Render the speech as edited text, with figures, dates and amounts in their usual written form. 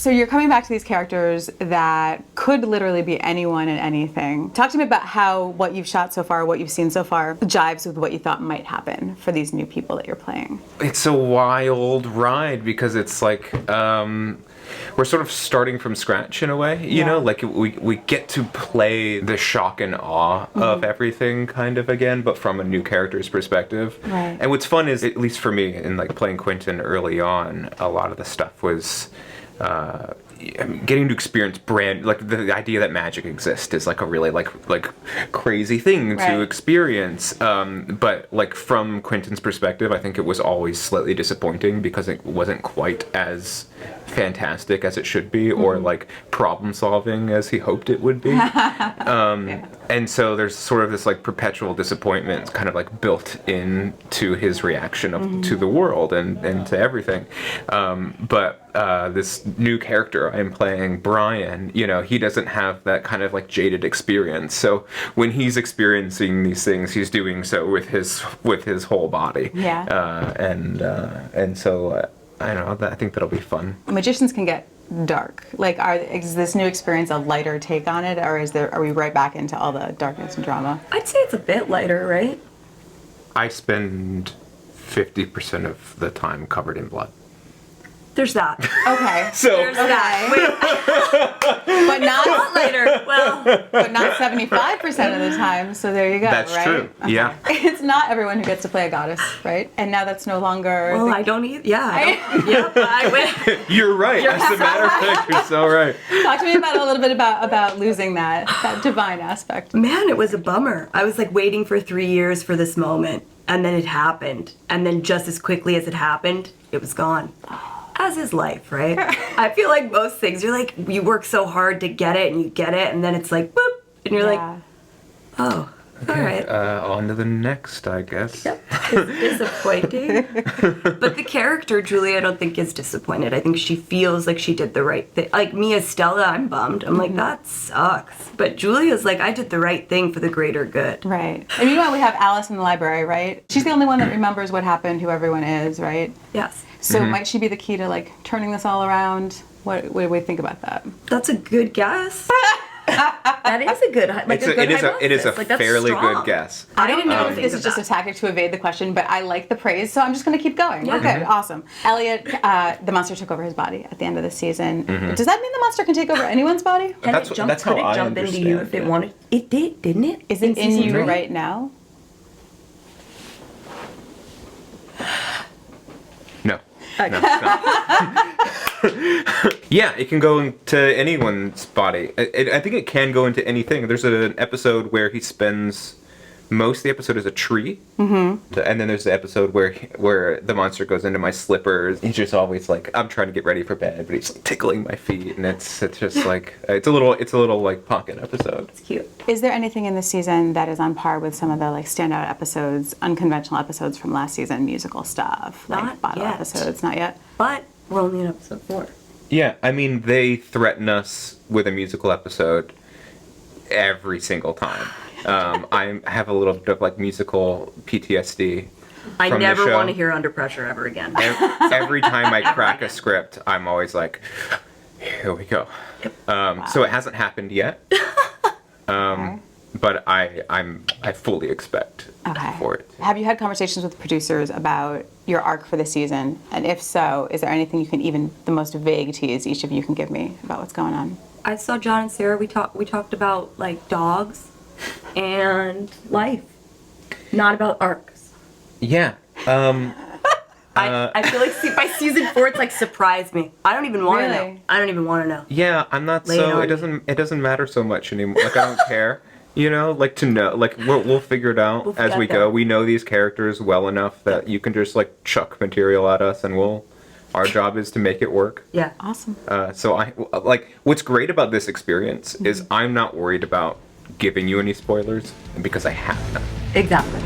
So you're coming back to these characters that could literally be anyone and anything. Talk to me about how what you've shot so far, what you've seen so far, jives with what you thought might happen for these new people that you're playing. It's a wild ride because it's like we're sort of starting from scratch in a way, you know, like we get to play the shock and awe of everything kind of again, but from a new character's perspective. Right. And what's fun is, at least for me, in like playing Quentin early on, a lot of the stuff was getting to experience like the idea that magic exists is like a really like crazy thing to experience. But like from Quentin's perspective, I think it was always slightly disappointing because it wasn't quite as fantastic as it should be, or like problem solving as he hoped it would be. And so there's sort of this like perpetual disappointment kind of like built into his reaction to the world and to everything. But this new character I'm playing, Brian, you know, he doesn't have that kind of like jaded experience. So when he's experiencing these things, he's doing so with his whole body. And so I don't know. I think that'll be fun. Magicians can get dark. Like, is this new experience a lighter take on it, or are we right back into all the darkness and drama? I'd say it's a bit lighter, right? I spend 50% of the time covered in blood. There's that. Okay. So There's that. But not later. Well, but not 75% of the time. So there you go. That's right? true. Okay. Yeah. It's not everyone who gets to play a goddess, right? And now that's no longer. well, I don't either. Yeah. I win. You're right. As a matter of fact, you're so right. Talk to me about a little bit about losing that divine aspect. Man, it was a bummer. I was like waiting for 3 years for this moment, and then it happened. And then just as quickly as it happened, it was gone. As is life, right? I feel like most things, you're like, you work so hard to get it, and you get it, and then it's like, boop, and you're like, oh, okay, all right. On to the next, I guess. Yep. It's disappointing. But the character, Julie, I don't think is disappointed. I think she feels like she did the right thing. Like me as Stella, I'm bummed. I'm like, that sucks. But Julia's like, I did the right thing for the greater good. Right. And meanwhile, we have Alice in the library, right? She's the only one that remembers what happened, who everyone is, right? Yes. So might she be the key to like turning this all around? What do we think about that? That's a good guess. That is a good, like it is a like, that's fairly strong. good guess. I didn't know if this is just a tactic to evade the question, but I like the praise, so I'm just going to keep going. Yeah. Okay, awesome. Elliot, the monster took over his body at the end of the season. Does that mean the monster can take over anyone's body? And That's how I jump into understand you if it wanted. It did, didn't it? Is it in you 3? right now? No. No, it's not. Yeah, it can go into anyone's body. I think it can go into anything. There's an episode where he spends most of the episode as a tree, and then there's the episode where the monster goes into my slippers. He's just always like, I'm trying to get ready for bed, but he's like tickling my feet, and it's just like it's a little like pocket episode. It's cute. Is there anything in this season that is on par with some of the like standout episodes, unconventional episodes from last season, musical stuff, like Not bottle yet. episoed? Not yet. But we're only in episode 4. Yeah, I mean, they threaten us with a musical episode every single time. I have a little bit of like musical PTSD. I from the never show. want to hear Under Pressure ever again. Every time I crack a script, I'm always like, here we go. So it hasn't happened yet. But I fully expect for it. Have you had conversations with producers about your arc for the season? And if so, is there anything you can, even the most vague tease each of you can give me about what's going on? I saw John and Sarah. We talked about like dogs and life, not about arcs. Yeah. I feel like by season 4, it's like surprise me. I don't even want to know. I don't even want to know. Yeah, I'm not it doesn't matter so much anymore. Like I don't care. You know, like to know, like we'll figure it out as we go. We know these characters well enough that you can just like chuck material at us, and our job is to make it work. Yeah, awesome. So I like what's great about this experience is I'm not worried about giving you any spoilers because I have none. exactly.